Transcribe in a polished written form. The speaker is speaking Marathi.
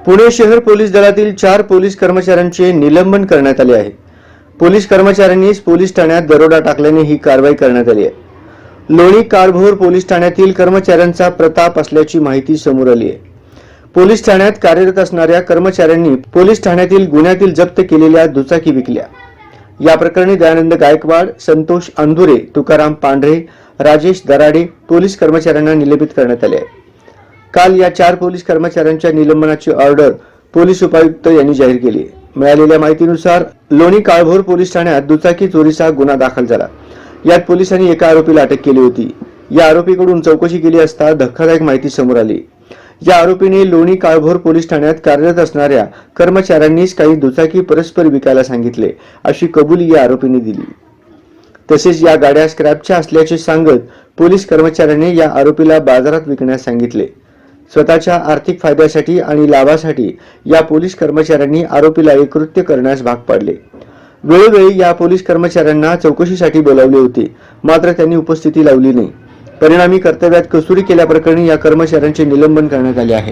पुणे शहर पोलीस दलातील 4 पोलीस कर्मचाऱ्यांचे निलंबन करण्यात आले आहे। पोलीस कर्मचाऱ्यांनी पोलीस ठाण्यात दरोडा टाकल्याने ही कारवाई करण्यात आली आहे। लोणी काळभोर पोलीस ठाण्यातील कर्मचाऱ्यांचा प्रताप असल्याची माहिती समोर आली आहे। पोलीस ठाण्यात कार्यरत असणाऱ्या कर्मचाऱ्यांनी पोलीस ठाण्यातील गुन्ह्यातील जप्त केलेल्या दुचाकी विकल्या। या प्रकरणी दयानंद गायकवाड, संतोष अंधुरे, तुकाराम पांढरे, राजेश दराडे पोलीस कर्मचाऱ्यांना निलंबित करण्यात आले आहे। काल या 4 पोलीस कर्मचाऱ्यांच्या निलंबनाची ऑर्डर पोलीस उपायुक्त यांनी जाहीर केली आहे। मिळालेल्या माहितीनुसार लोणी काळभोर पोलीस ठाण्यात दुचाकी चोरीचा गुन्हा दाखल झाला। यात पोलिसांनी एका आरोपीला अटक केली होती। या आरोपीकडून चौकशी केली असता धक्कादायक माहिती समोर आली। या आरोपीने लोणी काळभोर पोलीस ठाण्यात कार्यरत असणाऱ्या कर्मचाऱ्यांनीच काही दुचाकी परस्पर विकायला सांगितले अशी कबुली या आरोपीने दिली। तसेच या गाड्या स्क्रॅपच्या असल्याचे सांगत पोलीस कर्मचाऱ्यांनी या आरोपीला बाजारात विकण्यास सांगितले। स्वतःच्या आर्थिक फायद्यासाठी आणि लाभासाठी या पोलीस कर्मचाऱ्यांनी आरोपीला हे कृत्य करण्यास भाग पाडले। वेळोवेळी या पोलीस कर्मचाऱ्यांना चौकशीसाठी बोलावले होते, मात्र त्यांनी उपस्थिती लावली नाही। परिणामी कर्तव्यात कसूरी केल्याप्रकरणी या कर्मचाऱ्यांचे निलंबन करण्यात आले आहे।